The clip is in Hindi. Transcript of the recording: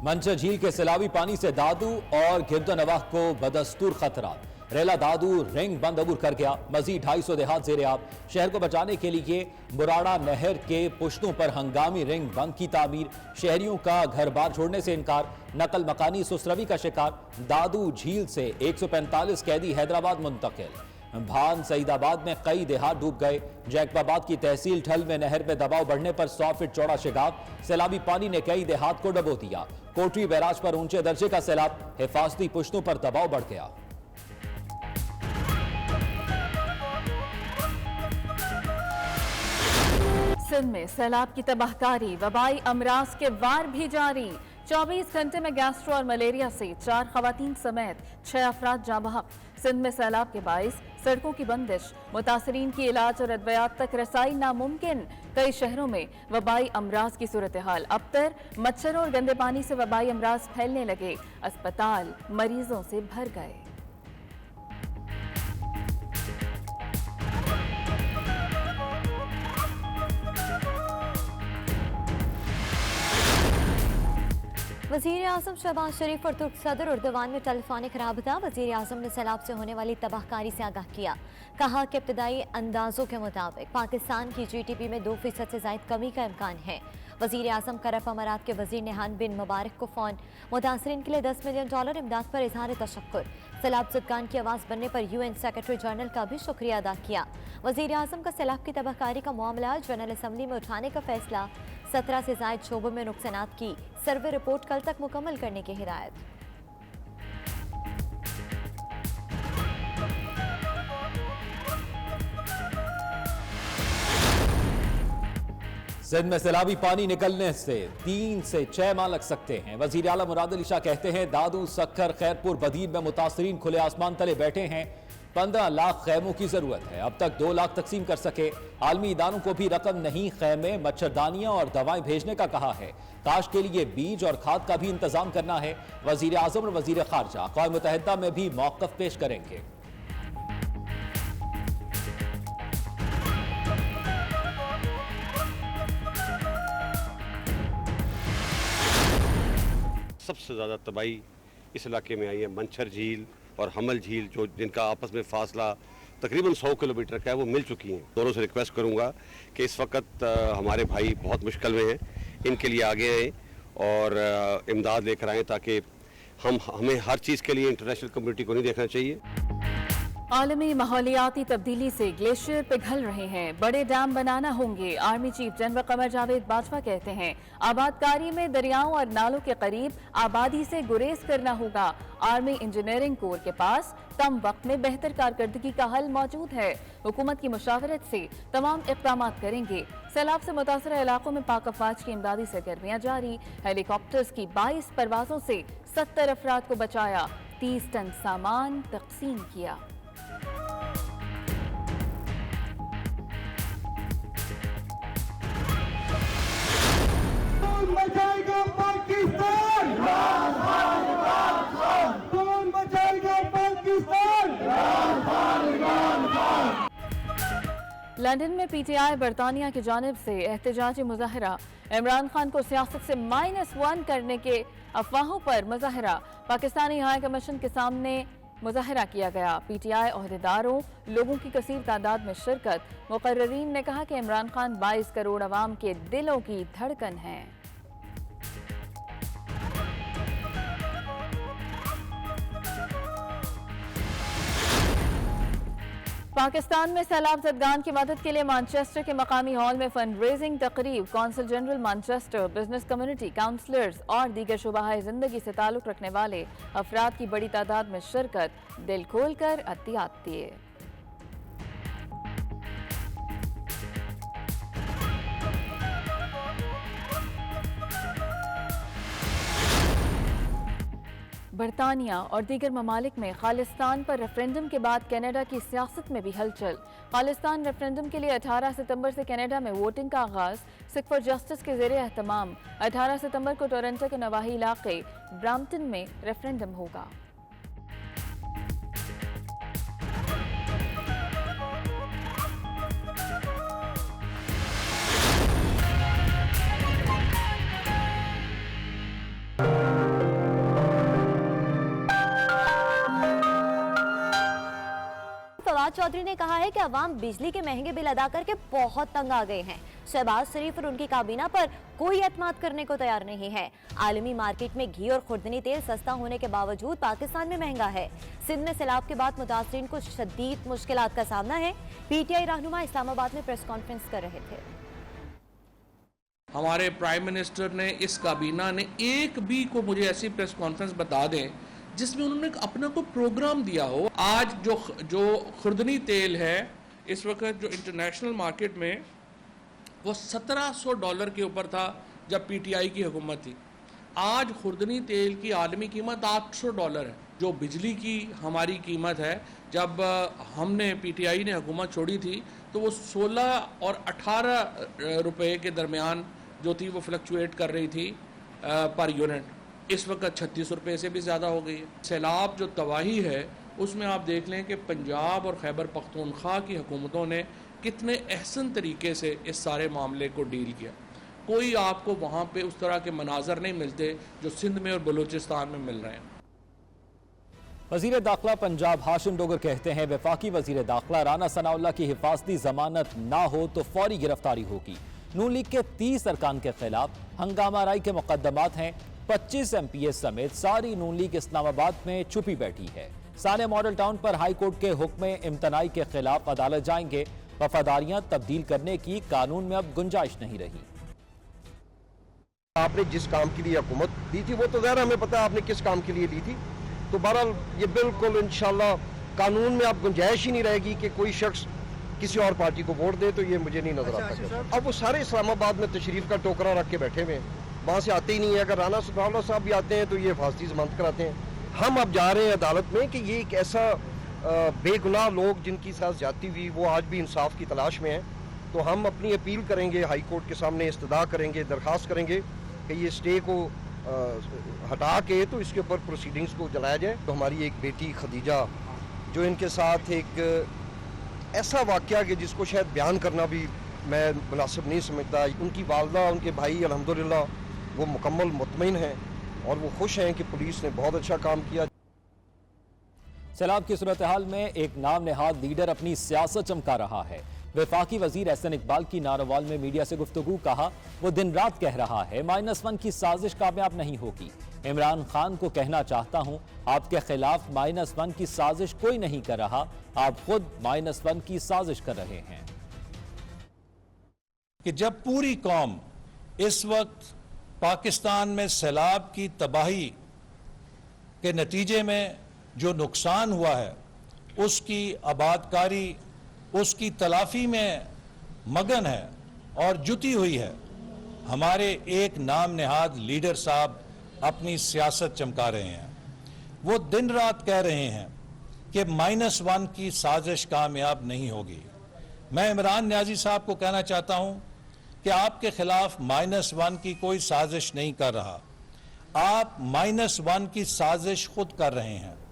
मंचर झील के सैलाबी पानी से दादू और गिरदनवाह को बदस्तूर खतरा। रेला दादू रिंग बंद अबूर कर गया। मजीद 250 देहात जेर आब। शहर को बचाने के लिए मुराड़ा नहर के पुश्तों पर हंगामी रिंग बंद की तामीर। शहरियों का घर बार छोड़ने से इनकार। नकल मकानी सुसरवी का शिकार। दादू झील से 145 कैदी हैदराबाद मुंतकिल। भान सईदाबाद में कई देहात डूब गए। जैकबाबाद की तहसील ठल में नहर में दबाव बढ़ने पर 100 फीट चौड़ा शिगाफ। सैलाबी पानी ने कई देहात को डबो दिया। कोटरी बैराज पर ऊंचे दर्जे का सैलाब। हिफाजती पुश्तों पर दबाव बढ़ गया। सिंध में सैलाब की तबाहकारी। वबाई अमराज के वार भी जारी। 24 घंटे में गैस्ट्रो और मलेरिया से 4 खवातीन समेत 6 अफराद जाँ बहक। सिंध में सैलाब के बाइस सड़कों की बंदिश। मुतासरीन की इलाज और अद्वियात तक रसाई नामुमकिन। कई शहरों में वबाई अमराज की सूरत हाल अबतर। मच्छरों और गंदे पानी से वबाई अमराज फैलने लगे। अस्पताल मरीजों से भर गए। वज़ीर आज़म शहबाज शरीफ और तुर्क सदर उर्दवान में टेलीफोनिक राबता। वज़ीर आज़म ने सैलाब से होने वाली तबाहकारी से आगाह किया। कहा कि इब्तदाई अंदाजों के मुताबिक पाकिस्तान की GDP में 2% से ज़ायद कमी का इम्कान है। वज़ीर आज़म करब अमारात के वज़ीर नेहान बिन मुबारक को फ़ोन। मुतासरीन के लिए $10 मिलियन इमदाद पर इजहार तशक्कुर। सैलाब ज़दगान की आवाज़ बनने पर UN सेक्रेटरी जनरल का भी शुक्रिया अदा किया। वज़ीर आज़म का सैलाब की तबाहकारी का मामला जनरल असम्बली में उठाने का फैसला। 17 से ज़ायद शोबों में नुकसानात की सर्वे रिपोर्ट कल तक मुकम्मल करने की हिदायत। सिंध में सैलाबी पानी निकलने से 3 से 6 माह लग सकते हैं। वज़ीर आला मुराद अली शाह कहते हैं दादू, सक्खर, खैरपुर, बदीर में मुतासरीन खुले आसमान तले बैठे हैं। 15 लाख खैमों की जरूरत है। अब तक 2 लाख तकसीम कर सके। आलमी इदारों को भी रकम नहीं, खैमे, मच्छरदानियां और दवाएं भेजने का कहा है। काश के लिए बीज और खाद का भी इंतजाम करना है। वजीर आजम और वजीर खारजा अक़वाम मुत्तहिदा में भी मौक़िफ़ पेश करेंगे। सबसे ज़्यादा तबाही इस इलाके में आई है मंचर झील और हमल झील, जो जिनका आपस में फासला तकरीबन 100 किलोमीटर का है, वो मिल चुकी हैं। दोनों से रिक्वेस्ट करूंगा कि इस वक्त हमारे भाई बहुत मुश्किल में हैं, इनके लिए आगे आएँ और इमदाद लेकर आएँ, ताकि हमें हर चीज़ के लिए इंटरनेशनल कम्युनिटी को नहीं देखना चाहिए। आलमी माहौलियाती तब्दीली से ग्लेशियर पिघल रहे हैं। बड़े डैम बनाना होंगे। Army chief general Qamar Javed Bajwa कहते हैं आबादकारी में दरियाओं और नालों के करीब आबादी से गुरेज करना होगा। आर्मी इंजीनियरिंग कोर के पास कम वक्त में बेहतर कारकर्दगी का हल मौजूद है। हुकूमत की मुशावरत से तमाम इक़दाम करेंगे। सैलाब से मुतासरा इलाकों में पाक अफवाज की इमदादी सरगर्मियां जारी। हेलीकॉप्टर्स की 22 परवाजों से 70 अफराद को बचाया। 30 टन सामान तकसीम किया। बचाएगा पाकिस्तान, कौन बचाएगा पाकिस्तान। लंदन में PTI बरतानिया की जानिब से एहतजाजी मुजाहरा। इमरान खान को सियासत से -1 करने के अफवाहों पर मुजाहरा। पाकिस्तानी हाई कमीशन के सामने मुजाहरा किया गया। PTI ओहदेदारों, लोगों की कसीर तादाद में शिरकत। मुकर्रीन ने कहा कि इमरान खान 22 करोड़ अवाम के दिलों की धड़कन है। पाकिस्तान में सैलाब ज़दगान की मदद के लिए मैनचेस्टर के मकामी हॉल में फंड रेजिंग तकरीब। Consul general Manchester, business community, councillors और दीगर शुबाह जिंदगी से ताल्लुक़ रखने वाले अफराद की बड़ी तादाद में शिरकत। दिल खोल कर अतियात दिए। बरतानिया और दीगर ममालिक में खालिस्तान पर रेफरेंडम के बाद कनाडा की सियासत में भी हलचल। खालिस्तान रेफरेंडम के लिए 18 सितंबर से कनाडा में वोटिंग का आगाज। सिख फॉर जस्टिस के ज़ेरे एहतमाम 18 सितंबर को टोरंटो के नवाही इलाके ब्रैम्पटन में रेफरेंडम होगा। चौधरी ने कहा है कि अवाम बिजली के महंगे बिल अदा करके बहुत तंग आ गए हैं। शहबाज शरीफ और उनकी काबीना पर कोई एतमाद करने को तैयार नहीं है। आलमी मार्केट में घी और खुर्दनी तेल सस्ता होने के बावजूद पाकिस्तान में महंगा है। सिंध में सैलाब के बाद मुतासरीन को शदीद मुश्किलात का सामना है। PTI रहनुमा इस्लामाबाद में प्रेस कॉन्फ्रेंस कर रहे थे। हमारे प्राइम मिनिस्टर ने, इस काबीना ने एक भी को मुझे ऐसी प्रेस कॉन्फ्रेंस बता दें जिसमें उन्होंने अपना कोई प्रोग्राम दिया हो। आज जो खुर्दनी तेल है इस वक्त जो इंटरनेशनल मार्केट में वो $1700 के ऊपर था जब PTI की हुकूमत थी। आज खुर्दनी तेल की आलमी कीमत $800 है। जो बिजली की हमारी कीमत है, जब हमने PTI ने हुकूमत छोड़ी थी तो वो 16 और 18 रुपए के दरमियान जो थी वो फ्लक्चुएट कर रही थी पर यूनिट। इस वक्त 36 रुपये से भी ज़्यादा हो गई है। सैलाब जो तबाही है उसमें आप देख लें कि पंजाब और खैबर पख्तूनख्वा की हुकूमतों ने कितने अहसन तरीके से इस सारे मामले को डील किया। कोई आपको वहाँ पे उस तरह के मनाजर नहीं मिलते जो सिंध में और बलूचिस्तान में मिल रहे हैं। वज़ीर दाखिला पंजाब हाशिम डोगर कहते हैं वफाकी वज़ीर दाखिला राना सनाउल्लाह की हिफाजती जमानत ना हो तो फौरी गिरफ्तारी होगी। नून लीग के 30 अरकान के खिलाफ हंगामा राई के मुकदमात हैं। 25 MPs समेत सारी नून लीग इस्लामाबाद में छुपी बैठी है। साने मॉडल टाउन पर हाई कोर्ट के हुक्म इम्तनाई के खिलाफ अदालत जाएंगे। वफादारियां तब्दील करने की कानून में अब गुंजाइश नहीं रही। आपने जिस काम के लिए हुकूमत दी थी वो तो ज़ाहिर हमें पता है आपने किस काम के लिए दी थी। तो बहरहाल ये बिल्कुल इंशाल्लाह कानून में अब गुंजाइश ही नहीं रहेगी कि कोई शख्स किसी और पार्टी को वोट दे। तो ये मुझे नहीं नजर आता। अब वो सारे इस्लामाबाद में तशरीफ का टोकरा रख के बैठे हुए हैं, वहाँ से आते ही नहीं है। अगर राना सनाउल्लाह साहब भी आते हैं तो ये हिफाजती जमानत कराते हैं। हम अब जा रहे हैं अदालत में कि ये एक ऐसा बेगुनाह लोग जिनकी साथ ज्यादती हुई वो आज भी इंसाफ की तलाश में हैं। तो हम अपनी अपील करेंगे, हाई कोर्ट के सामने इस्तदा करेंगे, दरख्वास्त करेंगे कि ये स्टे को हटा के तो इसके ऊपर प्रोसीडिंग्स को चलाया जाए। तो हमारी एक बेटी खदीजा जो इनके साथ एक ऐसा वाक़या कि जिसको शायद बयान करना भी मैं मुनासिब नहीं समझता। उनकी वालदा, उनके भाई अल्हम्दुलिल्लाह वो मुकम्मल मुतमईन हैं और वो खुश हैं कि पुलिस ने बहुत अच्छा काम किया। सैलाब की सूरत हाल में एक नाम नेहाद लीडर अपनी सियासत चमका रहा है। वफाकी वजीर एहसन इकबाल की नारोवाल में मीडिया से गुफ्तगू कहा वो दिन रात कह रहा है -1 की साजिश कामयाब नहीं होगी। इमरान खान को कहना चाहता हूं आपके खिलाफ -1 की साजिश कोई नहीं कर रहा, आप खुद -1 की साजिश कर रहे हैं। कि जब पूरी कौम इस वक्त पाकिस्तान में सैलाब की तबाही के नतीजे में जो नुकसान हुआ है उसकी आबादकारी, उसकी तलाफी में मगन है और जुटी हुई है, हमारे एक नाम नेहाद लीडर साहब अपनी सियासत चमका रहे हैं। वो दिन रात कह रहे हैं कि -1 की साजिश कामयाब नहीं होगी। मैं इमरान न्याजी साहब को कहना चाहता हूं कि आपके खिलाफ -1 की कोई साजिश नहीं कर रहा, आप -1 की साजिश खुद कर रहे हैं।